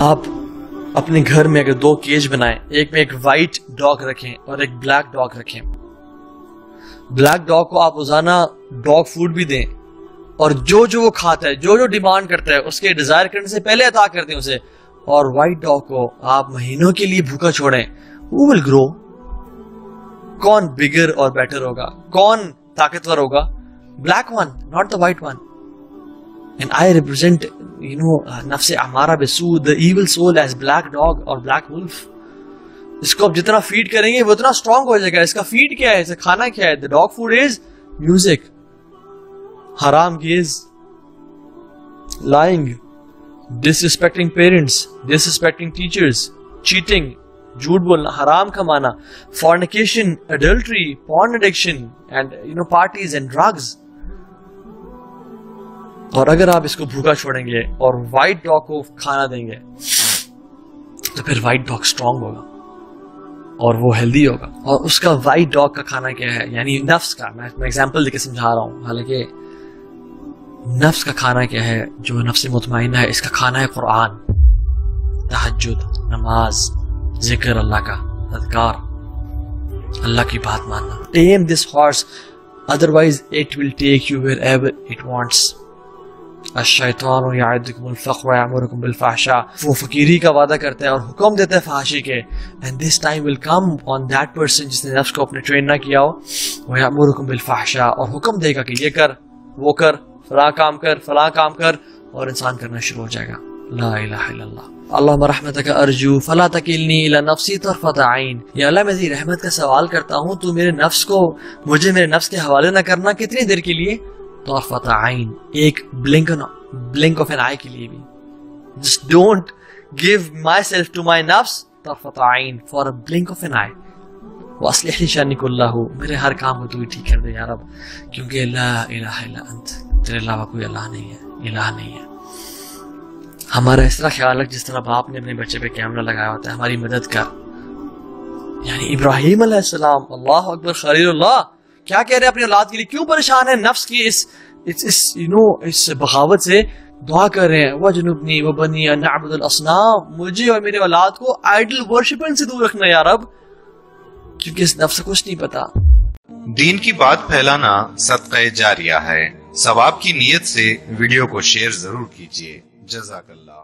آپ اپنے گھر میں اگر 2 کیج بنائیں، ایک میں ایک وائٹ ڈاگ رکھیں اور ایک بلیک ڈاگ رکھیں، بلیک ڈاگ کو آپ روزانہ ڈاگ فوڈ بھی دیں اور جو وہ کھاتا ہے، جو ڈیمانڈ کرتا ہے اس کے ڈیزائر کرنے سے پہلے عطا کر دیں اسے، اور وائٹ ڈاگ کو آپ مہینوں کے لیے بھوکا چھوڑیں، وہ ول گرو۔ کون بگر اور بیٹر ہوگا؟ کون طاقتور ہوگا؟ Black one, not the white one. And I represent, نفس امارہ بالسوء, the evil soul as black dog or black wolf. اس کو آپ جتنا فیڈ کریں گے وہ اتنا اسٹرانگ ہو جائے گا۔ اس کا فیڈ کیا ہے؟ اس کا کھانا کیا ہے؟ the dog food is music, حرام gaze, lying, disrespecting parents, disrespecting teachers, cheating, جھوٹ بولنا، حرام کمانا، fornication, adultery, porn addiction, and parties and drugs. اور اگر آپ اس کو بھوکا چھوڑیں گے اور وائٹ ڈاگ کو کھانا دیں گے تو پھر وائٹ ڈاگ اسٹرانگ ہوگا اور وہ ہیلدی ہوگا۔ اور اس کا وائٹ ڈاگ کا کھانا کیا ہے؟ یعنی نفس کا، میں ایگزامپل دے کے سمجھا رہا ہوں، حالانکہ نفس کا کھانا کیا ہے؟ جو نفس مطمئنہ ہے اس کا کھانا ہے قرآن، تہجد، نماز، ذکر اللہ کا، اذکار، اللہ کی بات ماننا۔ Tame this horse, otherwise it will take you wherever it wants. الشیطان یعدکم الفقر ویأمرکم بالفحشاء، وہ فقیری کا وعدہ کرتا ہے اور حکم دیتا ہے فحاشی کے، and this time will come on that person جس نے نفس کو اپنے ٹرین نہ کیا ہو، ویأمرکم بالفحشاء، اور حکم دے گا کہ یہ کر، وہ کر، فلاں کام کر، فلاں کام کر، اور انسان کرنا شروع ہو جائے گا۔ لا الہ الا اللہ۔ اللہم رحمتک ارجو فلا تکلنی الی نفسی طرفۃ عین، یا اللہ میں تیری رحمت کا سوال کرتا ہوں، تو میرے نفس کو، مجھے میرے نفس کے حوالے نہ کرنا کتنی دیر کے لیے؟ طرفۃ عین، ایک blink of an eye کے لیے بھی۔ Just don't give myself to my نفس طرفۃ عین for a blink of an eye۔ وَأَصْلِحْ لِي شَأْنِي كُلَّهُ، میرے ہر کام کو تو ہی ٹھیک کر دے یا رب، کیونکہ لا الہ الا انت، تیرے علاوہ کوئی اللہ نہیں ہے، الہ نہیں ہے۔ ہمارا اس طرح خیال ہے جس طرح باپ نے اپنے بچے پہ کیمرہ لگایا ہوتا ہے، ہماری مدد کر۔ یعنی ابراہیم علیہ السلام، اللہ اکبر، خلیل اللہ، کیا کہہ رہے ہیں اپنی اولاد کے لیے؟ کیوں پریشان ہے نفس کی اس بغاوت سے؟ دعا کر رہے ہیں وَجْنُبْنِي وَبَنِيَ أَن نَعْبُدَ الْأَصْنَامَ، مجھے اور میرے اولاد کو آئیڈل ورشپنگ سے دور رکھنا یا رب، کیونکہ اس نفس کو کچھ نہیں پتا۔ دین کی بات پھیلانا صدقہ جاریہ ہے، ثواب کی نیت سے ویڈیو کو شیئر ضرور کیجیے۔ جزاک اللہ۔